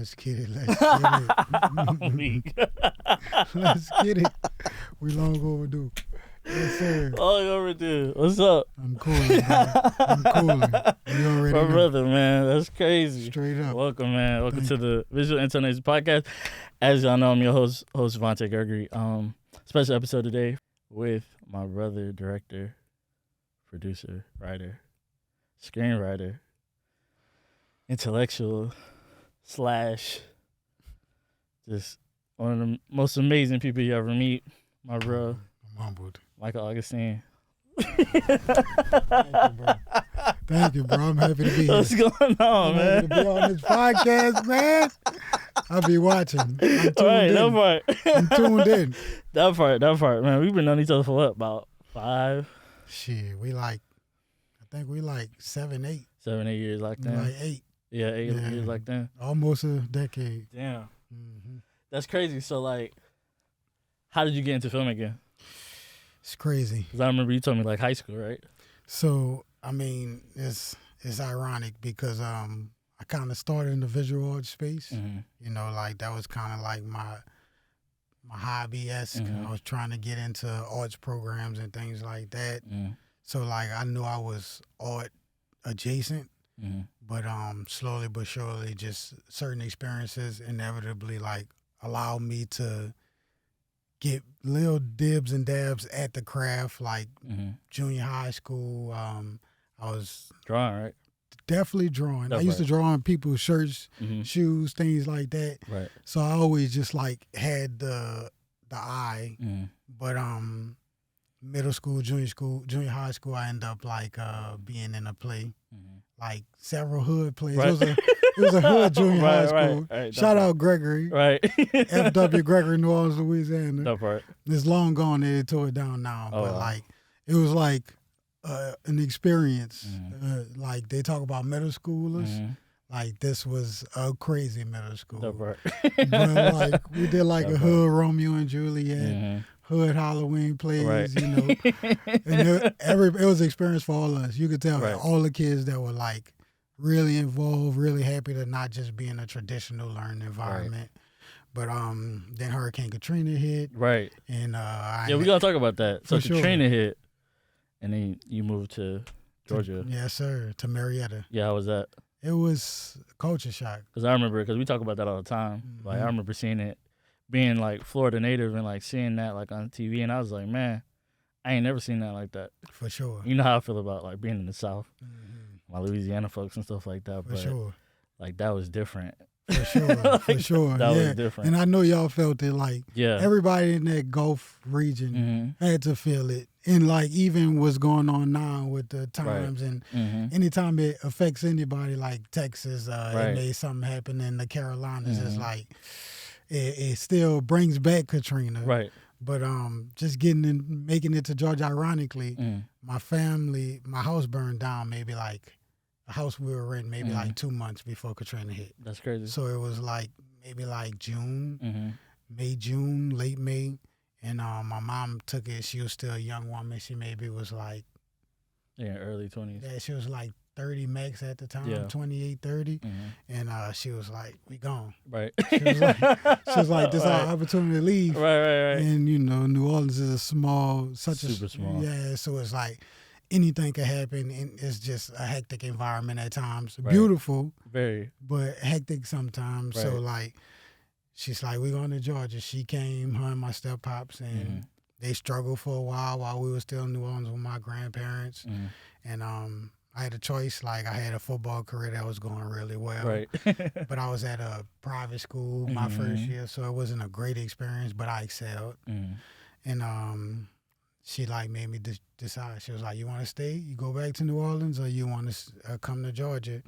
Let's get it. Let's get it. Weak. Let's get it. We long overdue. Yes, sir. Long overdue. What's up? I'm cooling, bro. I'm cooling. You already My know. brother, man. That's crazy. Straight up. Welcome, man. Welcome to the Visual Intonation Podcast. As y'all know, I'm your host Vontae Gregory. Special episode today with my brother, director, producer, writer, screenwriter, intellectual / just one of the most amazing people you ever meet, my bro, I'm humbled. Michael Augustine. Thank you, bro. Thank you, bro. I'm happy to be here. What's going on, I'm man? happy to be on this podcast, man. I'll be watching. I'm tuned All right, in. that part. I'm tuned in. That part, man. We've been knowing each other for what, about 5? Shit, I think we 7, 8. 7, 8 years like that. Like 8. Yeah, 8 years like that. Almost a decade. Damn. Mm-hmm. That's crazy. So, how did you get into filmmaking? It's crazy. Because I remember you told me, high school, right? So, I mean, it's ironic because I kind of started in the visual arts space. Mm-hmm. You know, that was kind of like my hobby-esque. Mm-hmm. I was trying to get into arts programs and things like that. Mm-hmm. So, I knew I was art adjacent. Mm-hmm. But slowly but surely, just certain experiences inevitably allowed me to get little dibs and dabs at the craft. Mm-hmm. Junior high school, I was Drawing, right? definitely drawing. That's I used right. to draw on people's shirts, Mm-hmm. shoes, things like that. Right. So I always just had the eye. Mm-hmm. But middle school, junior high school, I ended up being in a play. Mm-hmm. Several hood plays. Right. It was a hood junior high school. Right. Shout out Gregory. Right. F.W. Gregory, New Orleans, Louisiana. That part. It's long gone. They tore it down now. Oh, but wow. it was an experience. Mm-hmm. They talk about middle schoolers. Mm-hmm. This was a crazy middle school. That part. But we did That a part. hood Romeo and Juliet. Mm-hmm. Hood Halloween plays, Right. you know. And it was an experience for all of us. You could tell Right. all the kids that were really involved, really happy to not just be in a traditional learning environment. Right. But then Hurricane Katrina hit. Right. And Yeah, we're going to talk about that. So For sure. Katrina hit, and then you moved to Georgia. Yes, sir. To Marietta. Yeah, how was that? It was culture shock. Because I remember, because we talk about that all the time. Mm-hmm. I remember seeing it, being Florida native and seeing that on TV, and I was like, man, I ain't never seen that like that. For sure. You know how I feel about being in the South, Mm-hmm. my Louisiana folks and stuff like that. For but sure. that was different. For sure. For sure. That yeah. was different. And I know y'all felt it Yeah. everybody in that Gulf region Mm-hmm. had to feel it. And even what's going on now with the times and Mm-hmm. anytime it affects anybody Texas, Right. it made something happen in the Carolinas. Mhm. It's it still brings back Katrina. Right. But just making it to Georgia, ironically, my house burned down maybe the house we were in maybe 2 months before Katrina hit. That's crazy. So it was maybe June, Mm-hmm. June, late May. And my mom took it. She was still a young woman. She maybe was Yeah, early 20s. yeah, she was 30 max at the time, Yeah. 28, 30. Mm-hmm. And she was we gone. Right. She was this Right. our opportunity to leave. Right. And, New Orleans is Super small. Yeah, so it's anything could happen. And it's just a hectic environment at times. Right. Beautiful, Very. but hectic sometimes. Right. So, she's we're going to Georgia. She came, her and my step-pops, and they struggled for a while we were still in New Orleans with my grandparents. Mm-hmm. And I had a choice. I had a football career that was going really well. Right. But I was at a private school my first year, so it wasn't a great experience, but I excelled. Mm-hmm. And she made me decide. She was you want to stay? You go back to New Orleans, or you want to come to Georgia?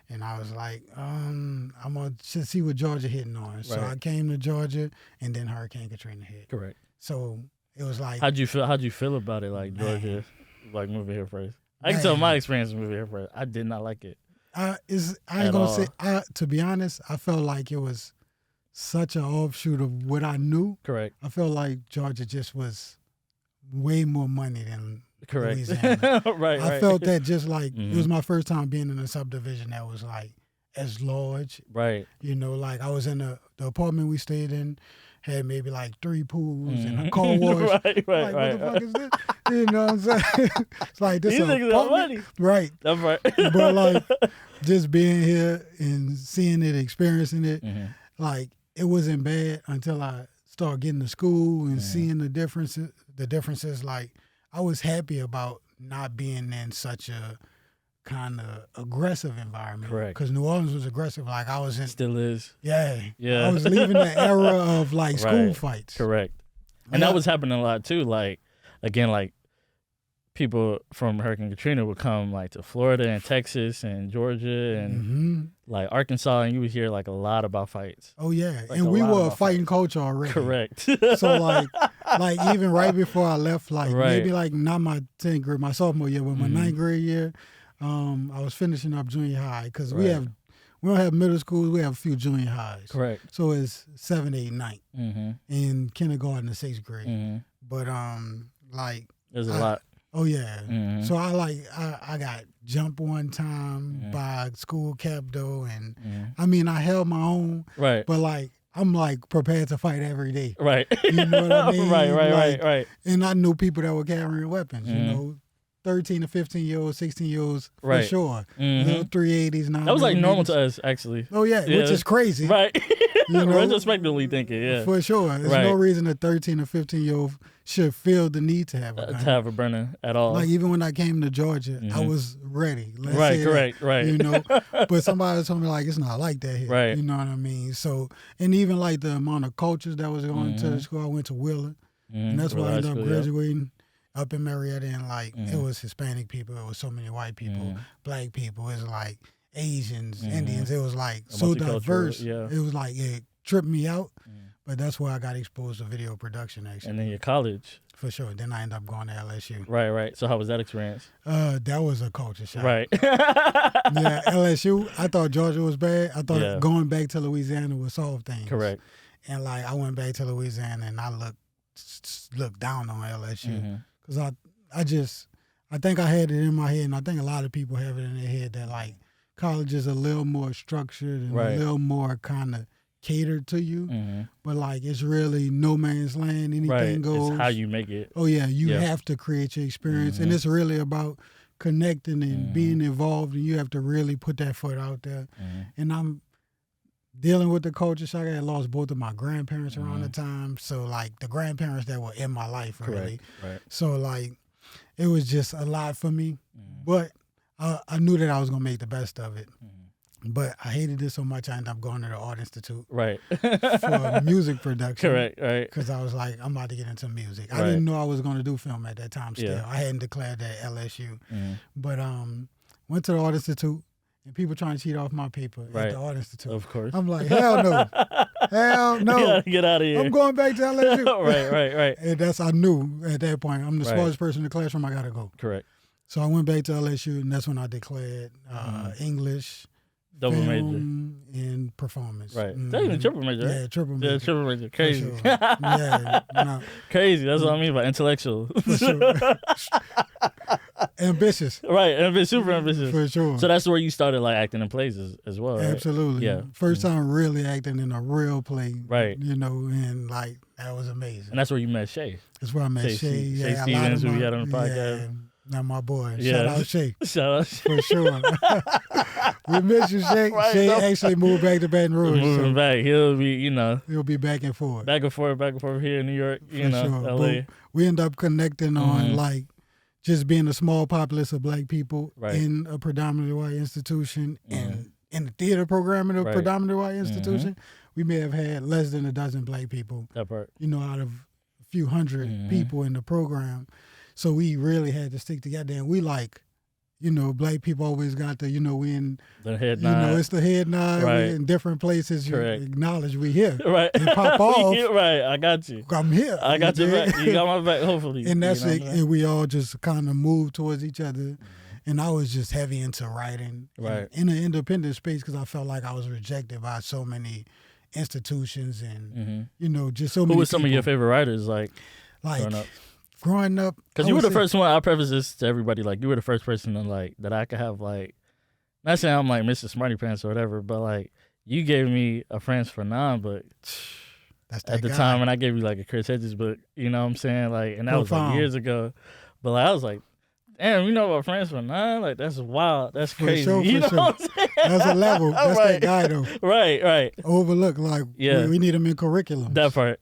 And I was I'm going to see what Georgia hitting on. So Right. I came to Georgia, and then Hurricane Katrina hit. Correct. So it was How'd you feel about it? Georgia, moving here first. I can tell my experience moving here first. I did not like it. I ain't gonna say. To be honest, I felt like it was such an offshoot of what I knew. Correct. I felt like Georgia just was way more money than Correct. Louisiana. right. I felt that just it Mhm. was my first time being in a subdivision that was as large. Right. You know, like I was in the apartment we stayed in, had maybe like 3 pools and a car wash. Right. Like, what the fuck is this? You know what I'm saying? It's like this These niggas got money. Right. That's right. But like just being here and seeing it, experiencing it, like it wasn't bad until I started getting to school and seeing the differences. Like I was happy about not being in such a kind of aggressive environment. Correct. Because New Orleans was aggressive. Like I was in. Still is. Yeah. Yeah. I was leaving the era of like school fights. Correct. And that was happening a lot too. Like, again, like people from Hurricane Katrina would come like to Florida and Texas and Georgia and like Arkansas, and you would hear like a lot about fights. Oh yeah. Like and we were a fighting culture already. Correct. So like even right before I left, like maybe like not my 10th grade, my sophomore year, but my 9th grade year, I was finishing up junior high because we don't have middle schools, we have a few junior highs. Correct. So it's 7, 8, 9 in kindergarten and 6th grade. But like there's a lot. Oh yeah. So I got jumped one time by school capdo, and I mean I held my own. Right. But like I'm like prepared to fight every day. Right. You know what I mean? Right. And I knew people that were carrying weapons. You know, 13 to 15-year-olds, 16-year-olds for sure. Little 380s. That was like normal to us, actually. Oh yeah, which is crazy. Right. You know, retrospectively thinking, yeah. For sure. There's no reason a 13 or 15-year-old should feel the need to have a gun. To have a burner at all. Like even when I came to Georgia, I was ready. Right. You know, but somebody told me like it's not like that here. Right. You know what I mean? So, and even like the amount of cultures that was going to the school, I went to Willard, and that's where I ended up graduating. Up in Marietta, and like it was Hispanic people, it was so many white people, black people, it was like Asians, Indians, it was like so diverse. Yeah. It was like it tripped me out, but that's where I got exposed to video production actually. And then your college. For sure. Then I ended up going to LSU. Right. So how was that experience? That was a culture shock. Right. Yeah, LSU, I thought Georgia was bad. I thought going back to Louisiana would solve things. Correct. And like I went back to Louisiana and I looked down on LSU. Because I think I had it in my head, and I think a lot of people have it in their head that, like, college is a little more structured and a little more kind of catered to you. But, like, it's really no man's land. Anything goes. It's how you make it. Oh, yeah. You have to create your experience. And it's really about connecting and being involved, and you have to really put that foot out there. And I'm dealing with the culture shock. I had lost both of my grandparents around the time. So, like, the grandparents that were in my life, really. Right. So, like, it was just a lot for me. But I knew that I was going to make the best of it. But I hated it so much, I ended up going to the Art Institute. Right. For music production. Correct, right. Because I was like, I'm about to get into music. I didn't know I was going to do film at that time still. I hadn't declared that at LSU. But went to the Art Institute. And people trying to cheat off my paper at the Art Institute. Of course. I'm like, hell no. Hell no. You gotta get out of here. I'm going back to LSU. Right. And I knew at that point, I'm the smartest person in the classroom, I got to go. Correct. So I went back to LSU, and that's when I declared English, double film, and performance. Right. That's even triple major, right? Yeah, triple major. Yeah, triple major. Crazy. Sure. Yeah. No. Crazy. That's what I mean by intellectual. For sure. Ambitious. Right. Super ambitious. For sure. So that's where you started like acting in plays as well, right? Absolutely. Yeah. First time really acting in a real play. Right. You know, and like that was amazing. And that's where you met Shay. That's where I met Shay. Shay Stevens, who we had on the podcast. Yeah. Now my boy. Yeah. Shout out Shay. Shout out Shay. For sure. We miss you, Shay. Right, Shay actually moved back to Baton Rouge. Moving back. He'll be, he'll be back and forth. Back and forth here in New York, For sure. LA. But we end up connecting on like just being a small populace of black people in a predominantly white institution and in the theater program in a predominantly white institution. We may have had less than a dozen black people. That part. Out of a few hundred people in the program. So we really had to stick together. And we like, black people always got the, we in the head nod. It's the head nod. Right. We in different places. Correct. You acknowledge we here. Right. And pop off. Right. I got you. I'm here. I got your back. You got my back, hopefully. And that's it. And we all just kind of moved towards each other. And I was just heavy into writing. Right. In an independent space because I felt like I was rejected by so many institutions and, just so many Who was some people. of your favorite writers growing up? Growing up, because you were the first one. I preface this to everybody. Like you were the first person that I could have not saying I'm like Mr. Smarty Pants or whatever, but like you gave me a Friends for Nine book. That's that At the guy. time, and I gave you like a Chris Hedges book, you know what I'm saying? Like, and that was like Profound. years ago. But like, I was like, damn, you know about Friends for Nine? Like, that's wild. That's For crazy. sure, you know for what I'm saying? That's a level. That's Right. that guy though. Right. Overlooked. Like Yeah. we need him in curriculum. That part.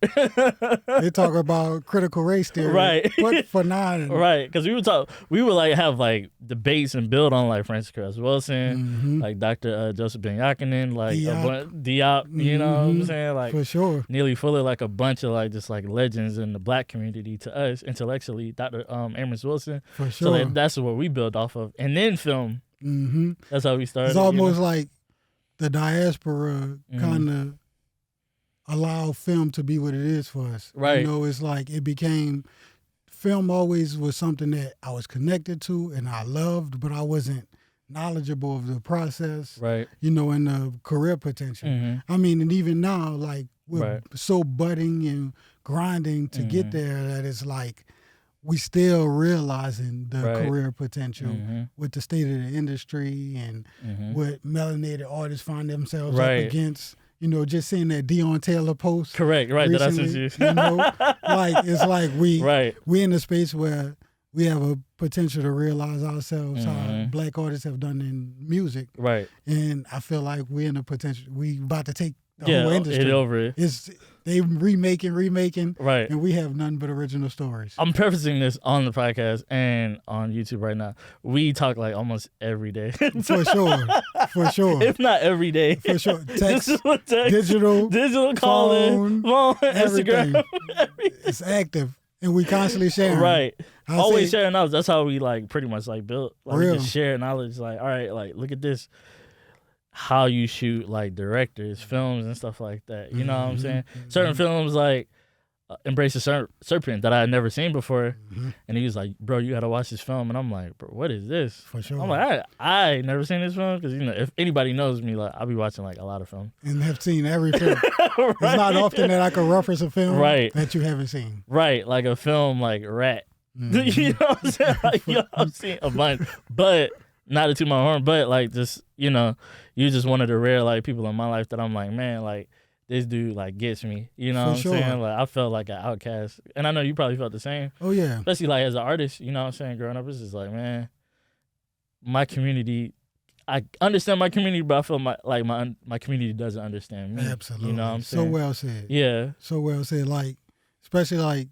They talk about critical race theory. Right. But for nine. Right, because we would like have like debates and build on like Francis Cress Wilson, like Dr. Joseph Ben Yakinen, like Diop, you know what I'm saying? Like For sure. Neely Fuller, like a bunch of like just like legends in the black community to us intellectually. Dr. Amos Wilson, For sure. so like, that's what we build off of, and then film. That's how we started. It's almost like the diaspora kind of allowed film to be what it is for us. Right. You know, it's like it became, film always was something that I was connected to and I loved, but I wasn't knowledgeable of the process, right? You know, and the career potential. I mean, and even now, like we're so budding and grinding to get there that it's like we still realizing the career potential with the state of the industry and what melanated artists find themselves up against. You know, just seeing that Dion Taylor post. Correct, right. Recently, That's what you know, like it's like we in a space where we have a potential to realize ourselves how black artists have done in music. Right. And I feel like we're in a potential, we about to take the whole industry. It over it. They remaking, right? And we have none but original stories. I'm prefacing this on the podcast and on YouTube right now. We talk like almost every day. For sure. If not every day. For sure. Text, digital calling, phone, everything. Instagram. It's active. And we constantly sharing. Right. Always sharing knowledge. That's how we like pretty much like build. Like Real. We just share knowledge. Like, all right, like look at this. How you shoot like directors, films and stuff like that. You know what I'm saying? Certain films like Embrace the Serpent that I had never seen before. And he was like, bro, you got to watch this film. And I'm like, bro, what is this? For sure. I'm like, I ain't never seen this film because, you know, if anybody knows me, like I'll be watching like a lot of films. And have seen every film. It's not often that I can reference a film that you haven't seen. Right. Like a film like Rat. You know what I'm saying? Like, yo, I've seen a bunch. But not to toot my horn, but like just, you know, you just one of the rare like people in my life that I'm like, man, like this dude like gets me. You know what I'm saying? Like I felt like an outcast. And I know you probably felt the same. Oh yeah. Especially like as an artist, you know what I'm saying? Growing up, it's just like, man, my community, I understand my community, but I feel my community doesn't understand me. Absolutely. You know what I'm saying? So well said. Yeah. So well said. Like, especially like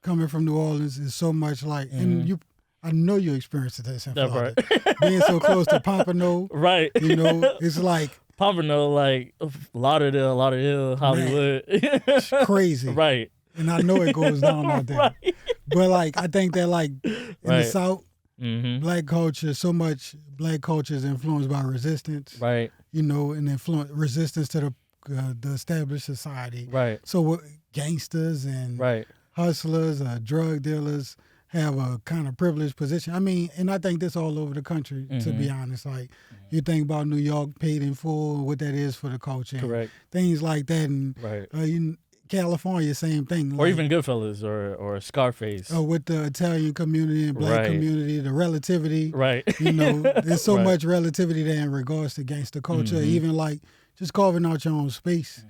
coming from New Orleans is so much like, and I know you experienced this in Florida. Being so close to Pompano. Right. You know, it's like. Pompano, like Lauderdale, Hollywood. It's crazy. Right. And I know it goes down out there. Right. But like, I think that like in the South, black culture, so much black culture is influenced by resistance. Right. You know, and resistance to the established society. Right. So gangsters and hustlers, drug dealers have a kind of privileged position. I mean, and I think this all over the country, to be honest. Like, you think about New York, paid in full, what that is for the culture. Correct. Things like that. And California, same thing. Or like, even Goodfellas or Scarface. With the Italian community and black community, the relativity. Right. You know, there's so much relativity there in regards to gangster culture, even like just carving out your own space.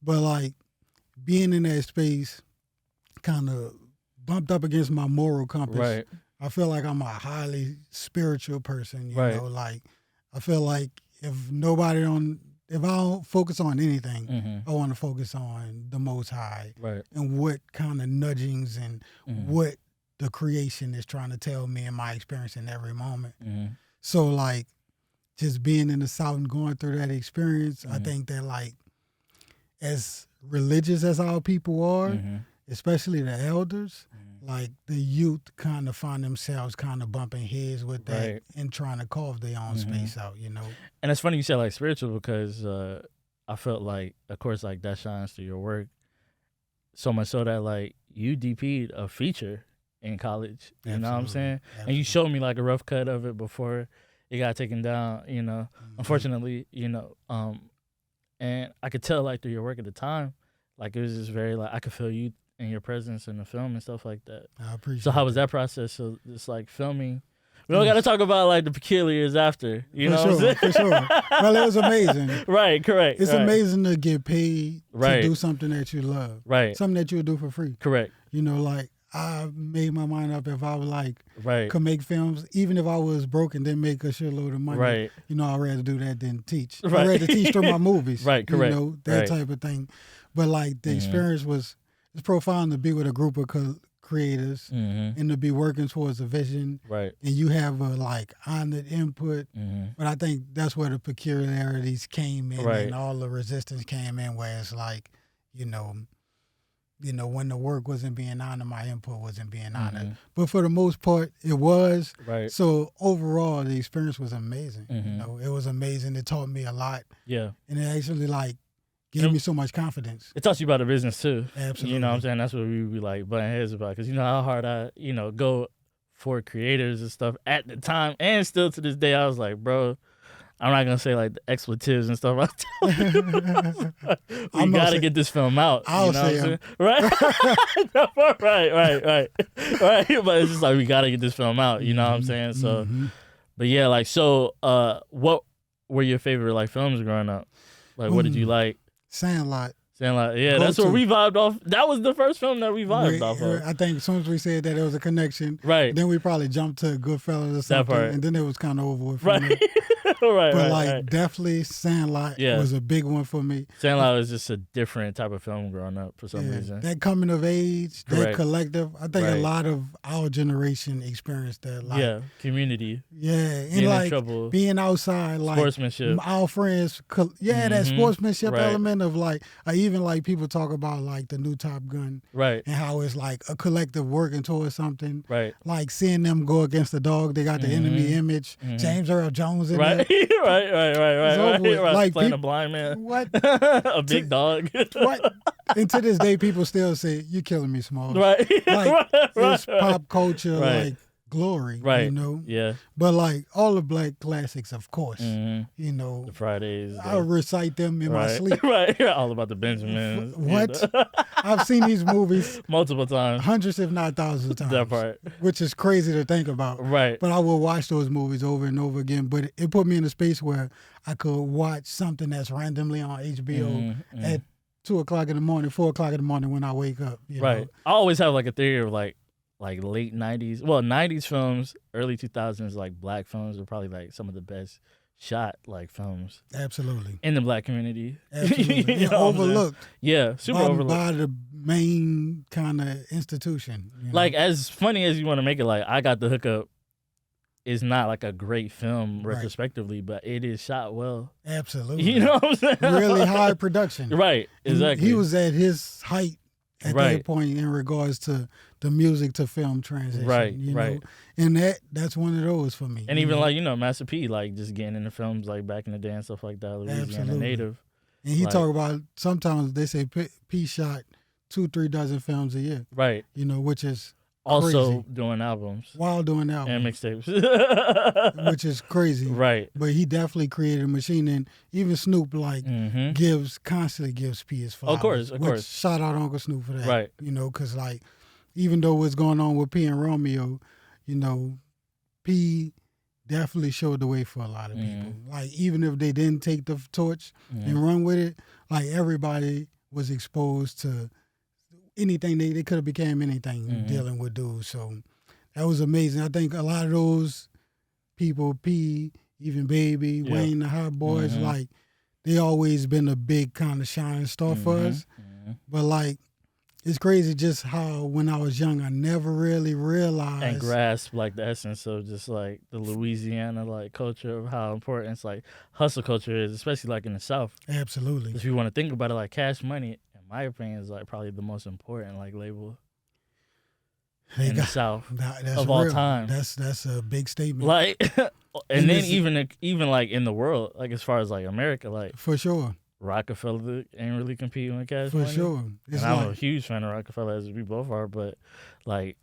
But like being in that space kind of bumped up against my moral compass. Right. I feel like I'm a highly spiritual person, you know, like I feel like if I don't focus on anything, I want to focus on the Most High and what kind of nudgings and what the creation is trying to tell me in my experience in every moment. So like just being in the South and going through that experience, I think that like as religious as our people are, especially the elders, like the youth kind of find themselves kind of bumping heads with that and trying to carve their own space out, you know. And it's funny you said like spiritual because I felt like, of course, like that shines through your work so much so that like you DP'd a feature in college, you know what I'm saying? Absolutely. And you showed me like a rough cut of it before it got taken down, you know, unfortunately, you know, and I could tell like through your work at the time, like it was just very like I could feel you in your presence in the film and stuff like that. I appreciate it. So how was that process? So it's like filming, We don't got to talk about like the peculiars after. You know what I'm saying? For sure. Well, it was amazing. Right, correct. It's right. amazing to get paid Right. to do something that you love. Right. Something that you would do for free. Correct. You know, like I made my mind up if I was like Right. could make films, even if I was broke and didn't make a shitload of money. Right. You know, I'd rather do that than teach. Right. I'd rather teach through my movies. Right, correct. You know, that Right. type of thing. But like the experience it's profound to be with a group of creators and to be working towards a vision. Right. And you have a like honored input. But I think that's where the peculiarities came in Right. and all the resistance came in, where it's like, you know, when the work wasn't being honored, my input wasn't being honored. But for the most part, it was. Right. So overall, the experience was amazing. You know, it was amazing. It taught me a lot. Yeah. And it actually like gave me so much confidence. It taught you about the business too. Absolutely. You know what I'm saying? That's what we would be like butting heads about. Because you know how hard I, go for creators and stuff at the time. And still to this day, I was like, bro, I'm not going to say like the expletives and stuff. We got to get this film out. I'll say them. Right? right. But it's just like, we got to get this film out. You know what I'm saying? So, but yeah, like, so what were your favorite like films growing up? Like, what did you like? Sandlot. Yeah, that's where we vibed off. That was the first film that we vibed off of. I think as soon as we said that, there was a connection. Right. Then we probably jumped to Goodfellas or something. That part. And then it was kind of over with. Right. Right. But like definitely Sandlot was a big one for me. Sandlot was just a different type of film growing up for some reason. That coming of age, that collective. I think a lot of our generation experienced that. Like, community. Yeah. And being like in trouble. being outside, like sportsmanship. Our friends, that sportsmanship element of like, even like people talk about like the new Top Gun. Right. And how it's like a collective working towards something. Right. Like seeing them go against the dog, they got the enemy image. James Earl Jones in there. right. Like playing a blind man. What? A big dog. What? And to this day, people still say, "You're killing me, Small." Right. Like it's pop culture, like glory. Right. You know. Yeah. But like all the black classics, of course. You know. The Fridays. I recite them in my sleep. Right. All about the Benjamins. What? I've seen these movies multiple times, hundreds if not thousands of times. That part, which is crazy to think about. Right. But I will watch those movies over and over again. But it put me in a space where I could watch something that's randomly on HBO at 2 o'clock in the morning, 4 o'clock in the morning when I wake up. You know? I always have like a theory of like late 90s, 90s films, early 2000s, like black films are probably like some of the best shot like films. Absolutely. In the black community. Absolutely. You know, overlooked. Yeah, super overlooked. By the main kind of institution. You know? Like, as funny as you want to make it, like, I Got the Hookup is not like a great film retrospectively, but it is shot well. Absolutely. You know what I'm saying? Really high production. Right, exactly. And he was at his height at that point in regards to the music to film transition. Right, you know? And that's one of those for me. And even like, Master P, like just getting into films like back in the day and stuff like that, Louisiana native. And he talk about, sometimes they say P shot 2-3 dozen films a year. Right. You know, which is also crazy. doing albums. While doing albums. And mixtapes. Which is crazy. Right. But he definitely created a machine, and even Snoop constantly gives P his flowers. Of course. Shout out Uncle Snoop for that. Right. You know, because like, even though what's going on with P and Romeo, you know, P definitely showed the way for a lot of people. Like, even if they didn't take the torch and run with it, like everybody was exposed to anything. They could have became anything dealing with dudes. So that was amazing. I think a lot of those people, P, even Baby, Wayne, the Hot Boys, like, they always been a big kind of shining star for us. But like, it's crazy just how when I was young, I never really realized and grasped like the essence of just like the Louisiana like culture of how important it's like hustle culture is, especially like in the South. Absolutely. If you want to think about it, like Cash Money, in my opinion, is like probably the most important like label in the South of all time. That's a big statement. Like, and then even like in the world, like as far as like America, like for sure. Rockefeller ain't really competing with Cash For Money. sure. And I'm a huge fan of Rockefeller, as we both are, but like,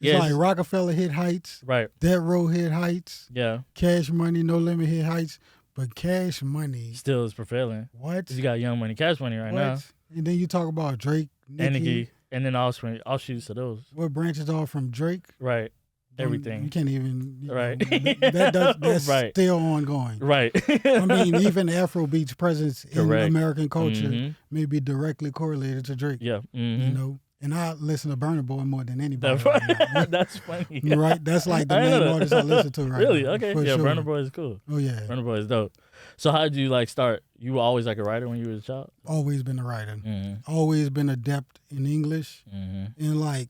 it's like Rockefeller hit heights. Right. That Row hit heights. Yeah. Cash Money, No Limit hit heights. But Cash Money still is prevailing. What? You got Young Money, Cash Money right now. And then you talk about Drake, Nicki. And then offshoots of those. What branches off from Drake? Right. everything. You can't even. Right. That's Right. still ongoing. Right. I mean, even Afrobeat's presence in Correct. American culture Mhm. may be directly correlated to Drake. Yeah. You Mhm. know, and I listen to Burna Boy more than anybody That's right now. That's funny. Right? That's like the I didn't main know that. artist I listen to right Really? now. Okay. For Yeah, sure. Burna Boy is cool. Oh yeah. Burna Boy is dope. So how did you like start? You were always like a writer when you were a child? Always been a writer. Mhm. Always been adept in English, Mhm. and like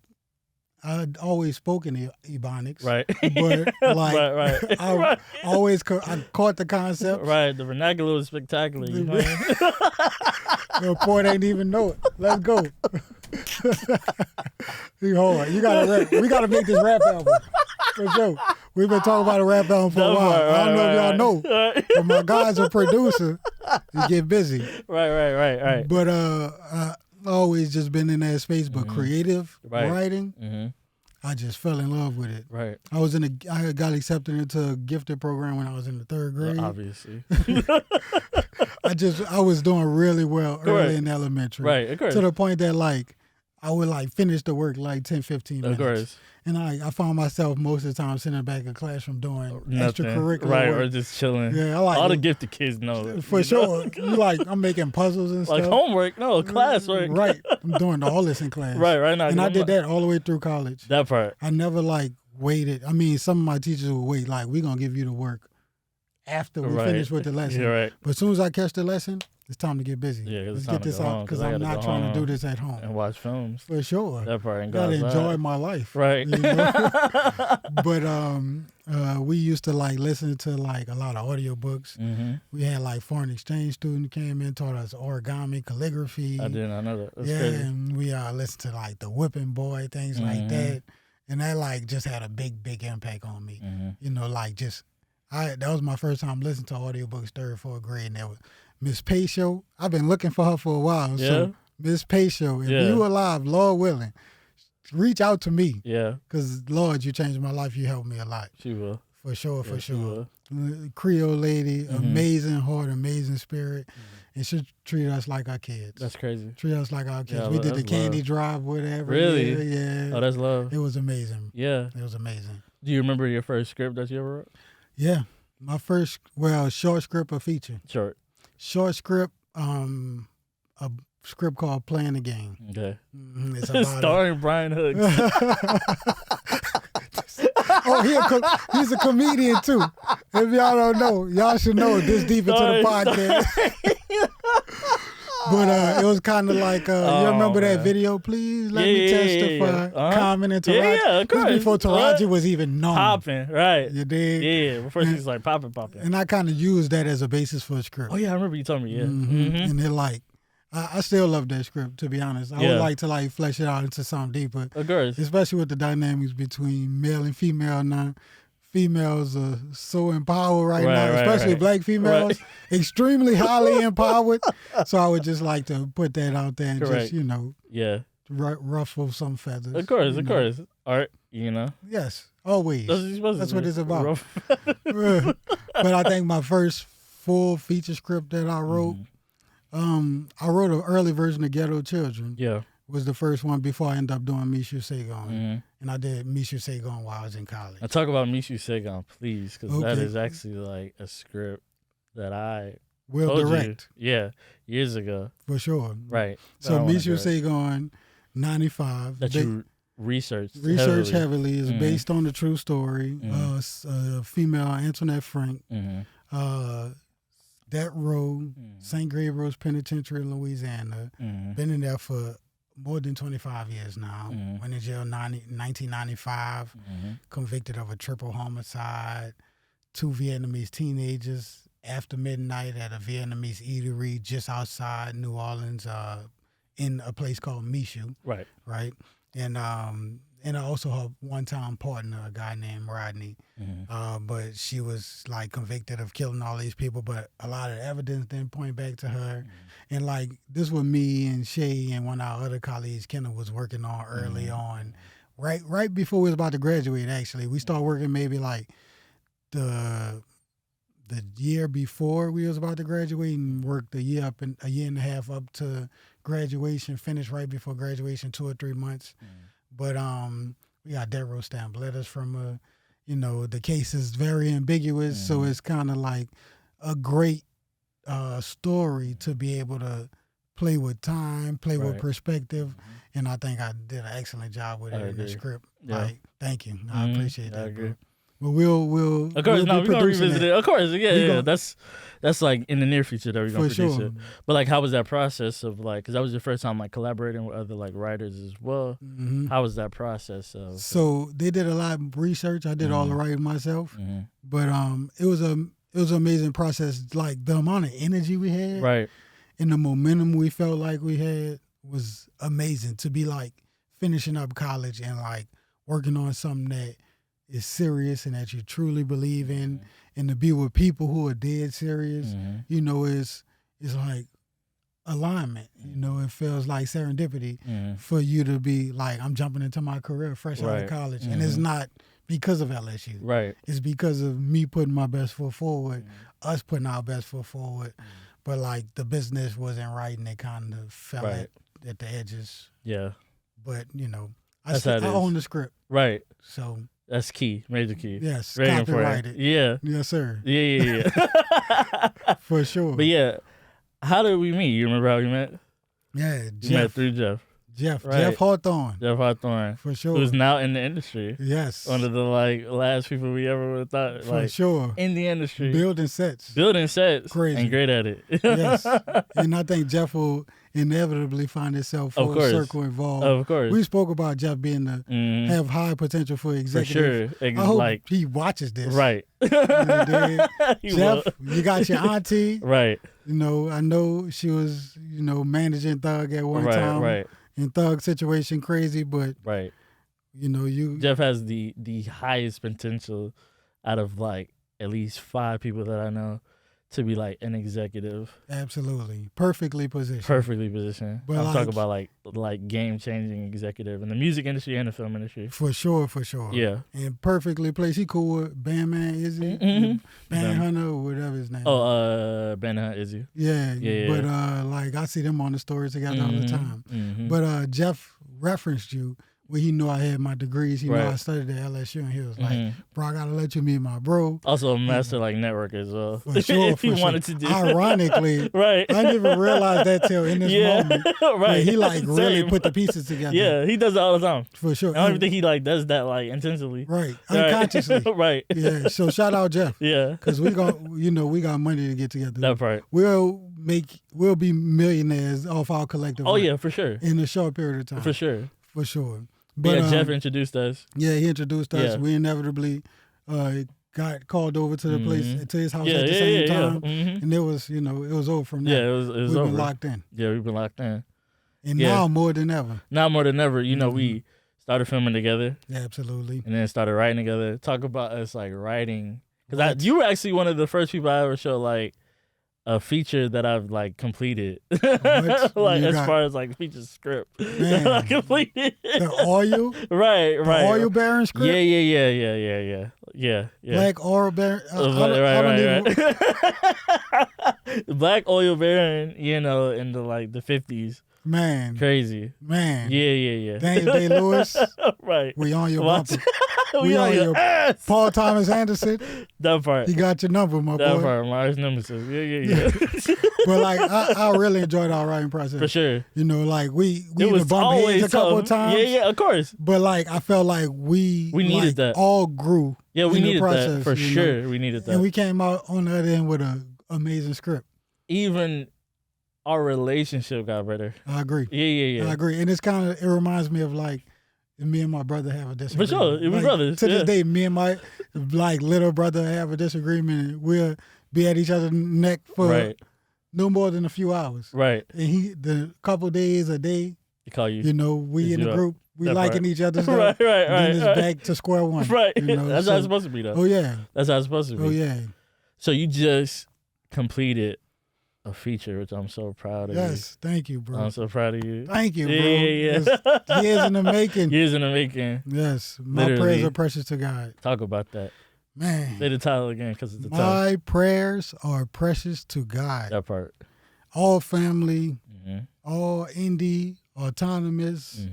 I'd always spoken Ebonics. Right. But like right. I Right. I caught the concept. Right. The vernacular was spectacular. You know what I mean? The poet ain't even know it. Let's go. Hold on. You gotta rap. We gotta make this rap album. For sure. We've been talking about a rap album for a while. I don't know if y'all know. Right. But my guy's a producer. He get busy. Right. But I always just been in that space. But creative writing, Mm-hmm. I just fell in love with it. Right. I got accepted into a gifted program when I was in the 3rd grade. Obviously. I was doing really well early in elementary. Right, of course. To the point that like I would like finish the work like 10, 15 minutes. Of course. And I found myself most of the time sitting back in the classroom doing Nothing. extracurricular Right, work. or just chilling. Yeah, I like all the it. gifted kids know it. For sure. You like I'm making puzzles and Like stuff. homework, no, classwork. Right. I'm doing all this in class. Right now. And I did that all the way through college. That part. I never like waited. I mean, some of my teachers would wait, like, we're gonna give you the work after we finish with the lesson. Yeah, right. But as soon as I catch the lesson, it's time to get busy. Yeah, let's get this out because I'm not trying to do this at home. And watch films. For sure. That part. And gotta enjoy my life. Right. You know? But we used to like listen to like a lot of audiobooks. Mm-hmm. We had like foreign exchange student came in, taught us origami, calligraphy. I know that. That's yeah, crazy. and we listened to like the Whipping Boy, things like that. And that like just had a big impact on me. Mm-hmm. You know, like that was my first time listening to audiobooks, 3rd, 4th grade, and that was Miss Paisho. I've been looking for her for a while. Yeah. So Miss Paisho, if you alive, Lord willing, reach out to me. Yeah. Because Lord, you changed my life. You helped me a lot. She will. For sure, for sure. Will. Creole lady, amazing heart, amazing spirit. And she treated us like our kids. That's crazy. Treat us like our kids. Yeah, we did the candy love. drive, whatever. Really? Yeah. Oh, that's love. It was amazing. Yeah. It was amazing. Do you remember your first script that you ever wrote? Yeah. My first, short script or feature. Short script, a script called Playing the Game. Okay. Mm-hmm. It's about starring Brian Hooks. he's a comedian too. If y'all don't know, y'all should know this deep into the podcast. But it was kind of like, you remember that video? Please let me testify. Commenting to Taraji. Yeah, of course. This before Taraji was even known. Popping, right. You did? Yeah, before she was like popping. And I kind of used that as a basis for a script. Oh, yeah, I remember you told me, yeah. Mm-hmm. And it like, I still love that script, to be honest. I would like to like flesh it out into something deeper. Of course. Especially with the dynamics between male and female now. Females are so empowered right now, especially black females, extremely highly empowered. So I would just like to put that out there and just, ruffle some feathers. Of course. Art, Yes, always. That's what it's about. But I think my first full feature script that I wrote, I wrote an early version of Ghetto Children. Yeah. Was the first one before I ended up doing Mishu Saigon. And I did Mishu Saigon while I was in college. Now talk about Mishu Saigon, please, because that is actually like a script that I will direct. Years ago. For sure. Right. So Mishu Saigon, 95. That you researched heavily is based on the true story. Female Antoinette Frank. That row, St. Gabriel's Penitentiary in Louisiana. Been in there for more than 25 years now. Went in jail in 1995, convicted of a triple homicide, 2 Vietnamese teenagers after midnight at a Vietnamese eatery just outside New Orleans in a place called Mishu. Right. And I also have one-time partner, a guy named Rodney. But she was like convicted of killing all these people, but a lot of evidence didn't point back to her. And like this was me and Shay and one of our other colleagues, Kendall, was working on early on. Right before we was about to graduate, actually. We started working maybe like the year before we was about to graduate and worked a year and a half up to graduation, finished right before graduation, 2 or 3 months. But we got death row stamp letters from the case is very ambiguous, so it's kind of like a great story to be able to play with time, play with perspective, and I think I did an excellent job with it in the script. Yeah. Like, thank you, I appreciate that. I agree. Bro. But we'll of course, we'll no, be we're gonna producing revisit it. Of course, yeah. That's like in the near future that we're gonna For produce sure. it. But like, how was that process of like? Because that was your first time like collaborating with other like writers as well. How was that process of? So they did a lot of research. I did all the writing myself, but it was an amazing process. Like the amount of energy we had, Right. and the momentum we felt like we had was amazing. To be like finishing up college and like working on something that is serious and that you truly believe in, and to be with people who are dead serious, it's like alignment. It feels like serendipity for you to be like, I'm jumping into my career fresh out of college, and it's not because of LSU. Right. It's because of me putting my best foot forward, us putting our best foot forward. But like the business wasn't right, and it kind of fell at the edges. Yeah. But I That's own the script. Right. So that's key, major key. yes, Very copyrighted. Yeah. Yes, sir. Yeah. For sure. But yeah, how did we meet? You remember how we met? Yeah, We met through Jeff. Jeff Hawthorne. Jeff Hawthorne. For sure. Who's now in the industry. Yes. One of the like last people we ever would have thought For sure. in the industry. Building sets. Crazy. And great at it. Yes. And I think Jeff will inevitably find himself full circle involved. Of course. We spoke about Jeff being have high potential for executive. For sure. I hope he watches this. Right. Jeff, you got your auntie. Right. I know she was, managing Thug at one time. Right. And Thug situation crazy, but Jeff has the highest potential out of like at least 5 people that I know to be like an executive. Absolutely. Perfectly positioned. But I'm talking about like game changing executive in the music industry and the film industry. For sure. Yeah. And perfectly placed. He cool with Bandman, is he? Band Hunter or whatever his name. Band Hunter, is he? Yeah. But like I see them on the stories together all the time. But Jeff referenced you. Well, he knew I had my degrees. He knew I studied at LSU, and he was like, "Bro, I gotta let you meet my bro." Also a master like network as well. For sure, if he wanted to do. Ironically, right. I didn't even realize that till in this moment. Right. He like really put the pieces together. Yeah, he does it all the time. For sure. I don't even think he like does that like intentionally. Right. Unconsciously. Right. Yeah. So shout out Jeff. Yeah. Because we got money to get together. That part. We'll be millionaires off our collective. Oh yeah, for sure. In a short period of time. For sure. But Jeff introduced us. Yeah, he introduced us. Yeah. We inevitably got called over to the place, to his house at the same time. And it was, it was over from there. Yeah, it was We've over. been locked in. Yeah, we've been locked in. And now more than ever. Now more than ever, we started filming together. Yeah, absolutely. And then started writing together. Talk about us like writing. Because you were actually one of the first people I ever showed like a feature that I've like completed, like as far as like feature script that I completed. The oil, right, the oil bearing script. Yeah. Black oil bearing. Black oil bearing. In the like the 50s. Man, crazy. Man, yeah. Daniel Day-Lewis. Right. We on your bumper. We on your ass. Paul Thomas Anderson. That part. He got your number, my boy. That part. My arch nemesis. Yeah. But like, I really enjoyed our writing process. For sure. Like we was bumped heads a couple of times. Yeah, of course. But like, I felt like we needed that. All grew. Yeah, we needed process, that for sure. We needed that, and we came out on the other end with an amazing script. Even our relationship got better. I agree. Yeah. I agree, and it reminds me of like me and my brother have a disagreement. For sure, we brothers. To this day, me and my little brother have a disagreement, and we'll be at each other's neck for no more than a few hours. Right. And the couple days, a day, he call you. We in the group, we that liking part. each other's stuff. Right. Then it's back to square one. Right. That's how it's supposed to be, though. Oh yeah. That's how it's supposed to be. Oh yeah. So you just completed a feature, which I'm so proud of you. Yes, thank you, bro. I'm so proud of you. Thank you, bro. Yeah. Years in the making. Years in the making. Yes, my Literally. prayers are precious to God. Talk about that. Man. Say the title again, because it's the title. My prayers are precious to God. That part. All family, all indie, autonomous.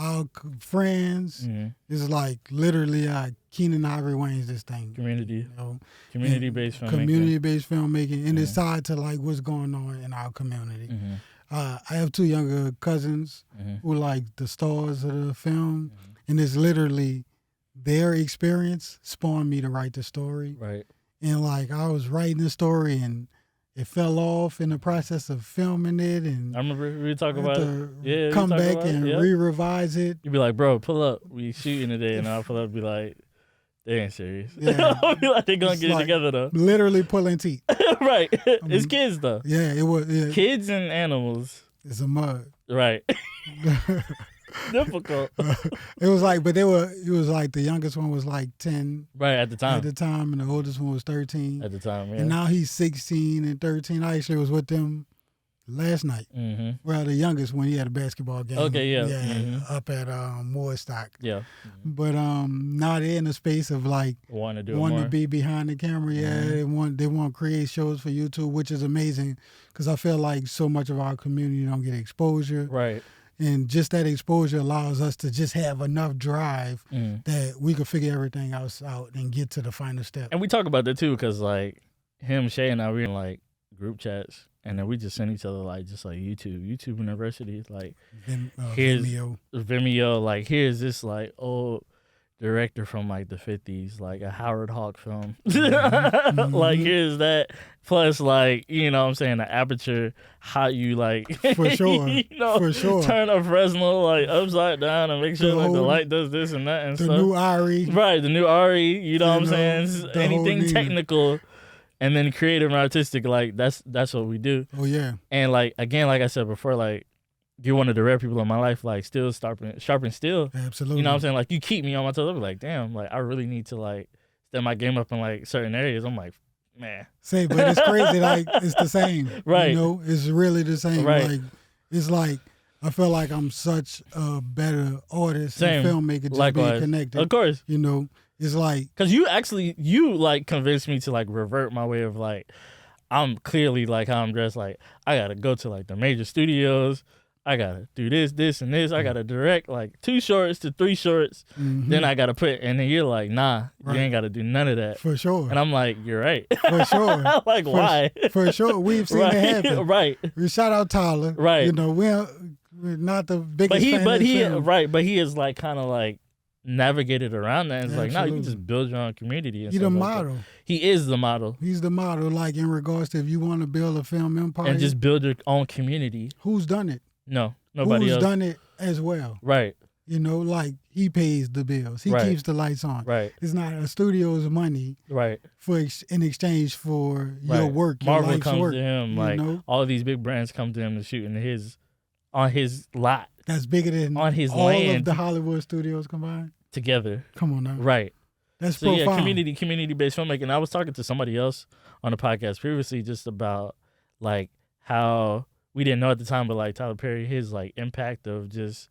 our friends. It's like literally Keenan Ivory Wayne's this thing. Community. You know? Community-based filmmaking. Community-based filmmaking. And it's tied to like what's going on in our community. I have 2 younger cousins who like the stars of the film. And it's literally their experience spawned me to write the story. Right. And like I was writing the story and it fell off in the process of filming it, and I remember we talk about it. Yeah, come back and re-revise it. You'd be like, "Bro, pull up. We shooting today," and I'll pull up and be like, "They ain't serious." Yeah. I'll be like, "They gonna get it together though." Literally pulling teeth. Right. It's kids though. Yeah, it was. Yeah. Kids and animals. It's a mud. Right. Difficult. It was like, but it was like the youngest one was like 10. Right, at the time. And the oldest one was 13. At the time, yeah. And now he's 16 and 13. I actually was with them last night. Well, the youngest one, he had a basketball game. Okay, yeah. Up at Moorstock. Yeah. But now they're in the space of like wanting to be behind the camera. Yeah, they want to create shows for YouTube, which is amazing because I feel like so much of our community don't get exposure. Right. And just that exposure allows us to just have enough drive that we can figure everything else out and get to the final step. And we talk about that too, because like him, Shay, and I, we in like group chats, and then we just send each other like just like YouTube University, like here's Vimeo, like here's this like old director from like the 50s, like a Howard Hawk film. Like here's that. Plus like, you know what I'm saying, the aperture, how you like for sure. Turn a Fresnel like upside down and make sure like the light does this and that and the stuff. New Ari. Right, the new Ari, you know what I'm saying? Anything technical and then creative and artistic, like that's what we do. Oh yeah. And like again, like I said before, like you're one of the rare people in my life, like still sharpen steel. Absolutely. You know what I'm saying? Like you keep me on my toes. I'll be like, damn, like I really need to like step my game up in like certain areas. I'm like, man. Say, but it's crazy. Like it's the same. Right. You know, it's really the same. Right. Like it's like I feel like I'm such a better artist Same. and filmmaker just Likewise. being connected. Of course. You know, it's like because you like convinced me to like revert my way of like I'm clearly like how I'm dressed. Like I gotta go to like the major studios. I gotta do this, and this. I gotta direct like 2 shorts to 3 shorts. Then I gotta put, and then you're like, nah, you ain't gotta do none of that. For sure. And I'm like, you're right. For sure. Like, why? For sure. We've seen it happen. Right. We shout out Tyler. Right. You know, we're not the biggest fan but of he film. right, but he is like kind of like navigated around that. And it's like, no, you can just build your own community. And He's the model. He is the model. He's the model. Like in regards to if you want to build a film empire and just build your own community. Who's done it? No, nobody else. Who's done it as well? Right. You know, like he pays the bills. He keeps the lights on. Right. It's not a studio's money. Right. In exchange for your work, your Marvel life's comes work, to him. Like all of these big brands come to him to shoot on his lot. That's bigger than on his all land of the Hollywood studios combined together. Come on now. Right. That's so profound. Yeah, community-based filmmaking. I was talking to somebody else on the podcast previously just about like how we didn't know at the time, but like Tyler Perry, his like impact of just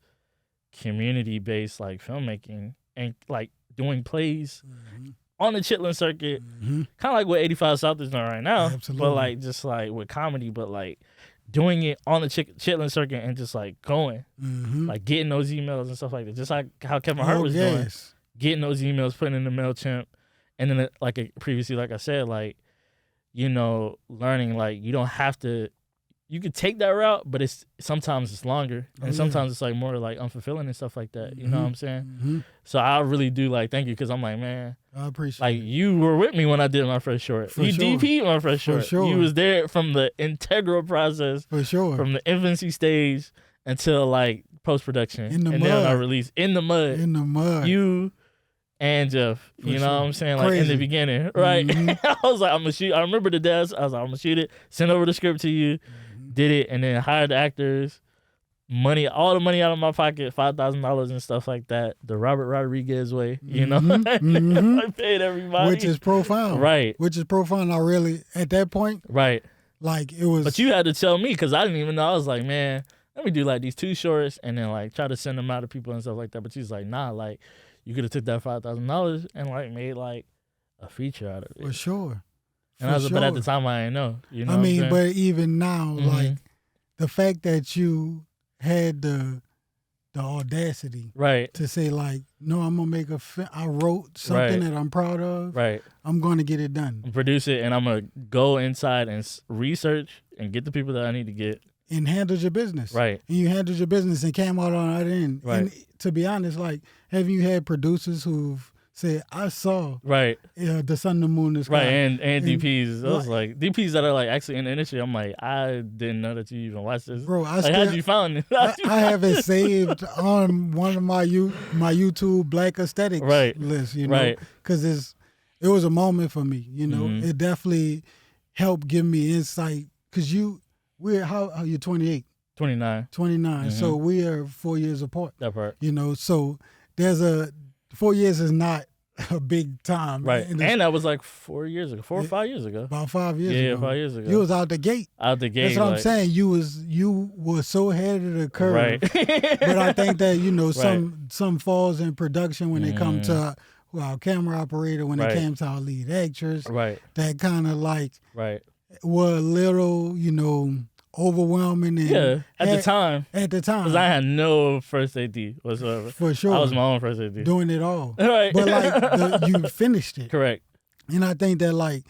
community-based like filmmaking and like doing plays on the Chitlin circuit, kind of like what 85 South is doing right now. Absolutely. But like just like with comedy, but like doing it on the Chitlin circuit and just like going, like getting those emails and stuff like that, just like how Kevin Hart was doing, getting those emails, putting in the MailChimp, and then previously, like I said, like you know, learning like you don't have to. You could take that route, but sometimes it's longer, and sometimes it's like more like unfulfilling and stuff like that. You know what I'm saying? So I really do like thank you because I'm like, man, I appreciate like it. You were with me when I did my first short. You DP'd my first short. You was there from the integral process, for sure, from the infancy stage until like post production, in the mud. Then I released in the mud. In the mud. You and Jeff, you know what I'm saying? Like in the beginning, right? I was like, I'm gonna shoot. I remember the desk. I was like, I'm gonna shoot it. Send over the script to you. Did it and then hired the actors, all the money out of my pocket, $5,000 and stuff like that. The Robert Rodriguez way, you know. I paid everybody, which is profound, right? Which is profound. I really at that point, right? Like it was. But you had to tell me because I didn't even know. I was like, man, let me do like these 2 shorts and then like try to send them out to people and stuff like that. But she's like, nah, like you could have took that $5,000 and like made like a feature out of it. For sure. And I was, but at the time I didn't know. You know, I mean, but even now, like the fact that you had the the audacity Right. to say like, no, I'm gonna make I wrote something Right. that I'm proud of. Right. I'm gonna get it done. Produce it, and I'm gonna go inside and research and get the people that I need to get. And handled your business. Right. And you handled your business and came out on the other end. Right. And to be honest, like, have you had producers who've said, I saw Right. The sun, the moon, the sky. Right. And DPs. I was like, DPs that are like actually in the industry. I'm like, I didn't know that you even watched this. Bro, how'd you found it? I have it saved on one of my YouTube Black Aesthetics list, you know, Right. because it was a moment for me, you know. Mhm. It definitely helped give me insight because we're how you're 28, 29. 29, Mhm. so we are 4 years apart. That part. You know, so there's 4 years is not a big time, Right. And that was like 4 years ago, 4 or 5 years ago. about 5 years Yeah, ago. 5 years ago. You was out the gate. Out the gate. That's what I'm like- saying. You were so ahead of the curve. Right. But I think that, you know, Right. some falls in production when they come to our camera operator, when Right. it came to our lead actress, Right. that kind of like Right. were a little, you know, overwhelming. And Yeah. At the time. Because I had no first AD whatsoever. For sure. I was my own first AD. doing it all. Right. But like you finished it. Correct. And I think that like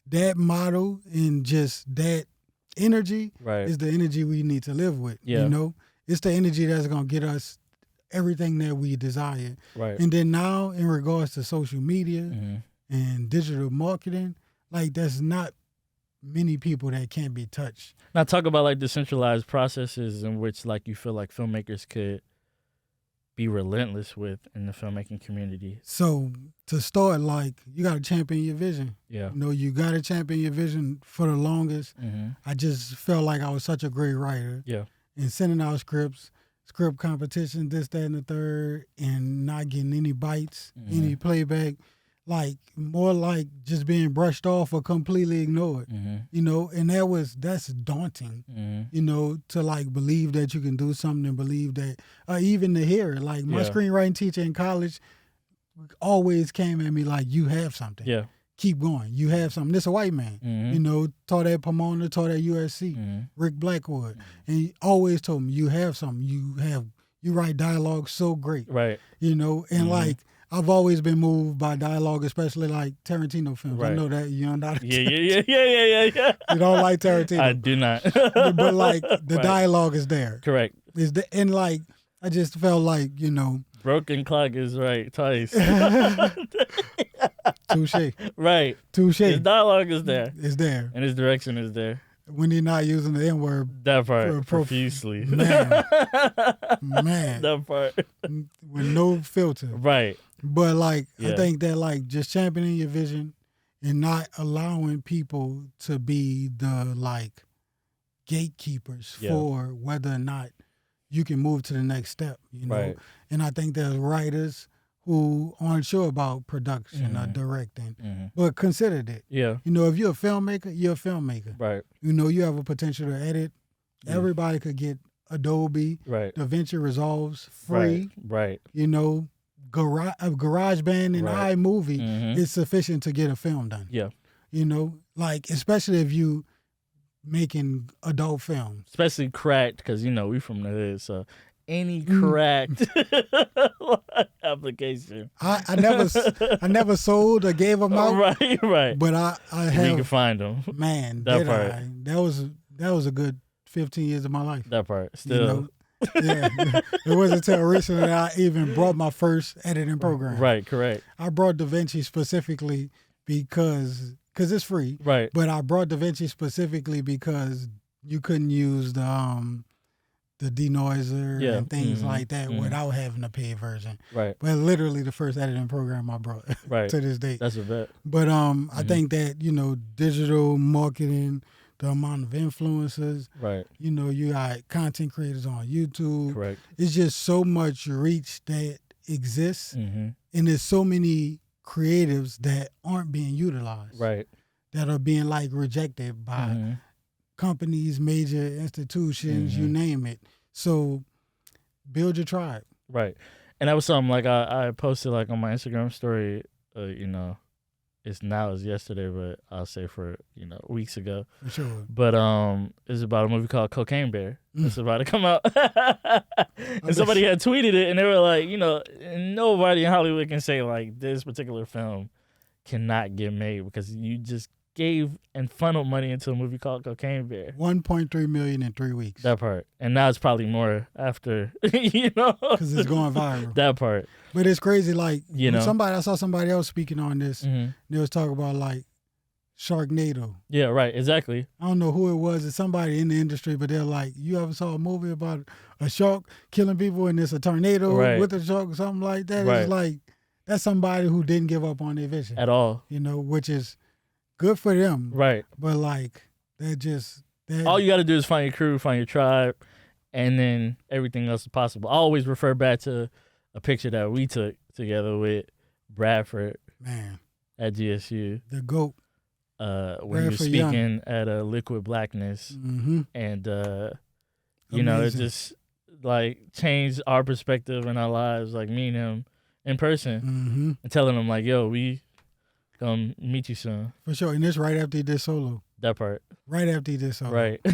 that model and just that energy Right. is the energy we need to live with. Yeah. You know, it's the energy that's gonna get us everything that we desire. Right. And then now, in regards to social media Mhm. and digital marketing, like there's not many people that can't be touched. Now talk about like decentralized processes in which like you feel like filmmakers could be relentless with in the filmmaking community. So to start, like you got to champion your vision. Yeah. You know, you got to champion your vision for the longest. Mm-hmm. I just felt like I was such a great writer. Yeah. And sending out script competition, this, that, and the third, and not getting any bites, any playback, like more like just being brushed off or completely ignored, you know, and that's daunting, you know, to like believe that you can do something and believe that, even to hear it. Like my screenwriting teacher in college always came at me like, you have something. Yeah. Keep going. You have something. This a white man, you know, taught at Pomona, taught at USC, Rick Blackwood. And he always told me, you have something. You write dialogue so great. Right. You know, and like, I've always been moved by dialogue, especially like Tarantino films. Right. I know that you're not. Yeah. You don't like Tarantino. I do not. but like the Right. dialogue is there. Correct. And like I just felt like, you know, Broken clock is right twice. touche. Right. Touche. His dialogue is there. It's there. And his direction is there. When you're not using the N-word, That part. Profusely. man, That part. with no filter. Right. But like, Yeah. I think that like just championing your vision and not allowing people to be the like gatekeepers for whether or not you can move to the next step, you know? Right. And I think there's writers who aren't sure about production or directing, but considered it. Yeah. You know, if you're a filmmaker, you're a filmmaker. Right. You know, you have a potential to edit. Everybody could get Adobe, Right. DaVinci Resolve's free. Right. You know, GarageBand and Right. iMovie is sufficient to get a film done. Yeah. You know, like especially if you making adult films. Especially cracked, because you know we from the hood, so any cracked application. I never sold or gave them out. Right. But I We have, can find them. man, That did part. I? That was a good 15 years of my life. That part. You Still. know? Yeah. It wasn't until recently that I even brought my first editing program. Right. Correct. I brought DaVinci specifically because it's free. Right. But I brought DaVinci specifically because you couldn't use the denoiser and things like that without having a paid version. Right. But literally the first editing program I brought Right. to this day. That's a bet. But I think that, you know, digital marketing, the amount of influencers, Right. you know, you got content creators on YouTube. Correct. It's just so much reach that exists, and there's so many creatives that aren't being utilized. Right. That are being like rejected by companies, major institutions, you name it. So build your tribe. Right. And that was something like I posted like on my Instagram story, you know, it's now as yesterday, but I'll say for weeks ago. For sure. But it's about a movie called Cocaine Bear. It's about to come out, and somebody had tweeted it, and they were like, nobody in Hollywood can say like this particular film cannot get made because you just gave and funneled money into a movie called Cocaine Bear. 1.3 million in 3 weeks. That part, and now it's probably more after, because it's going viral. That part, but it's crazy. Like I saw somebody else speaking on this. They was talking about like Sharknado. Yeah, right, exactly. I don't know who it was. It's somebody in the industry, but they're like, you ever saw a movie about a shark killing people and it's a tornado with a shark or something like that? Right. It's like, that's somebody who didn't give up on their vision. At all. Which is good for them. Right. But like, all you got to do is find your crew, find your tribe, and then everything else is possible. I always refer back to a picture that we took together with Bradford. Man. At GSU. The GOAT. When you're speaking at a Liquid Blackness, and it just like changed our perspective in our lives, like me and him in person, and telling him like, "Yo, we gonna meet you soon." For sure, and it's right after he did Solo. That part. Right after he did Solo. Right. It's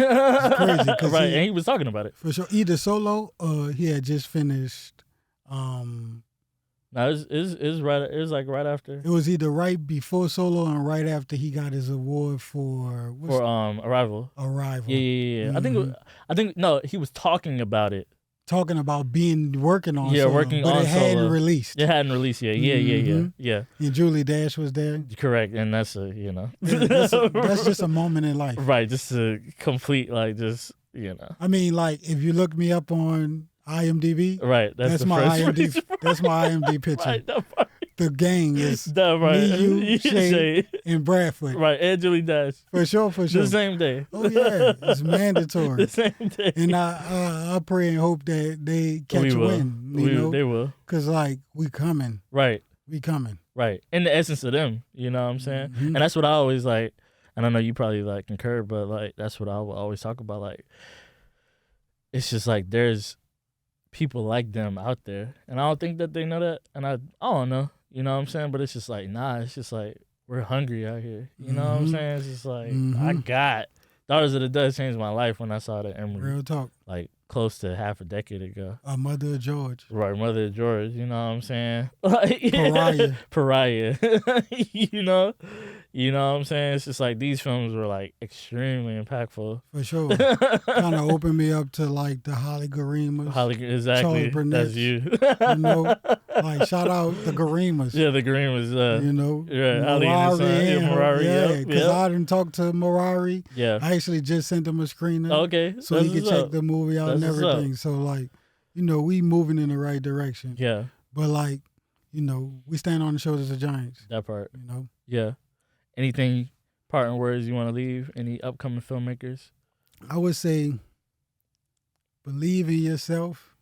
crazy, right, and he was talking about it. For sure, either Solo or he had just finished. No, it's right. It was like right after. It was either right before Solo and right after he got his award for Arrival. Arrival. Yeah. I think no, he was talking about it. Talking about working on Solo. But it hadn't released. It hadn't released yet. Yeah. And Julie Dash was there. Correct, and that's that's just a moment in life. Right, just a complete I mean, like if you look me up on IMDb. Right. That's my IMDb. That's my IMDb picture. Right, that part. The gang is me, you, Shay, and Bradford. Right, and Julie Dash. For sure. The same day. Oh yeah, it's mandatory. The same day. And I pray and hope that they catch a win. They will. Because like we coming. Right. We coming. Right. In the essence of them, you know what I'm saying? And that's what I always like. And I know you probably like concur, but like that's what I will always talk about. Like it's just like there's people like them out there, and I don't think that they know that, and I don't know, you know what I'm saying, but it's just like, nah, it's just like we're hungry out here, you know what I'm saying? It's just like I got Daughters of the Dust changed my life when I saw the Emery. Real talk. Like close to half a decade ago. Mother of George. Right, Mother of George, you know what I'm saying? Like, Pariah. You know what I'm saying? It's just like these films were like extremely impactful. For sure. Kind of opened me up to like the Holly Garimas. Exactly. Charlie Burnett. That's you. Like shout out the Garimas. Yeah, the Garimas. Yeah, Holly and his son. Morari. Yeah, because I didn't talk to Morari. Yeah. I actually just sent him a screener. Okay. So he could check the movie out and everything. So like, we moving in the right direction. Yeah. But like, we stand on the shoulders of giants. That part. Yeah. Anything, parting words you want to leave? Any upcoming filmmakers? I would say, believe in yourself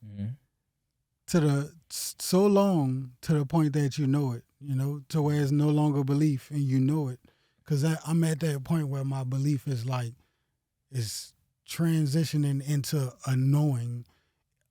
so long to the point that you know it, to where it's no longer belief and you know it. Because I'm at that point where my belief is like, is transitioning into a knowing,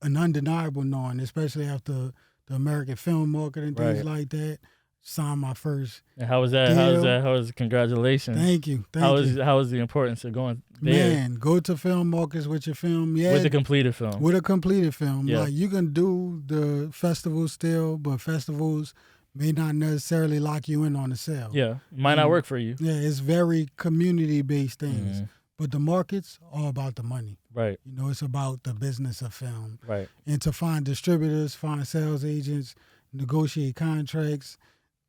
an undeniable knowing, especially after the American film market and things like that. Signed my first. And how was that? deal. How was it? Congratulations. Thank you. How was the importance of going there? Man, go to film markets with your film. Yeah, with a completed film. With a completed film. Yeah. Like you can do the festivals still, but festivals may not necessarily lock you in on the sale. Yeah, might not work for you. Yeah, it's very community-based things. But the markets are about the money. Right. It's about the business of film. Right. And to find distributors, find sales agents, negotiate contracts,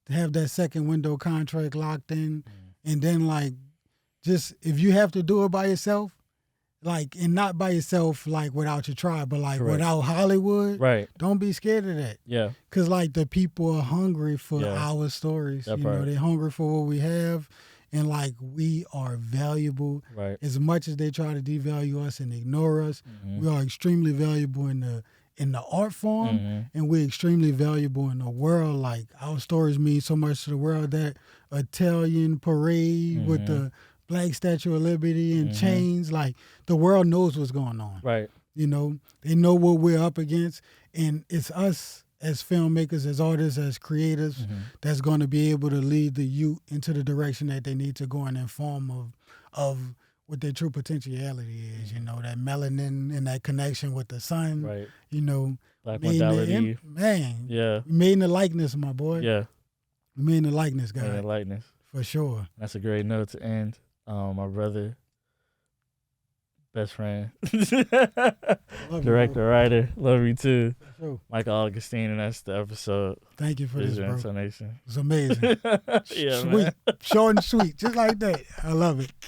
have that second window contract locked in, and then like, just if you have to do it by yourself, like, and not by yourself like without your tribe, but like without Hollywood, right? Don't be scared of that. Yeah, because like the people are hungry for our stories. They're hungry for what we have, and like we are valuable. Right. As much as they try to devalue us and ignore us, we are extremely valuable in the art form, and we're extremely valuable in the world. Like our stories mean so much to the world. That Italian parade with the Black Statue of Liberty and chains, like the world knows what's going on. Right. They know what we're up against, and it's us as filmmakers, as artists, as creatives, that's going to be able to lead the youth into the direction that they need to go and inform of what their true potentiality is. You know, that melanin and that connection with the sun. Right. You know, Black modality. Yeah. Made in the likeness, my boy. Yeah. Made in the likeness, guy. Made in the likeness. For sure. That's a great note to end. My brother, best friend, director, writer, love you too. Sure. Michael Augustine, and that's the episode. Thank you for this, bro. Intonation. It's amazing. Yeah, sweet, man. short and sweet, just like that. I love it.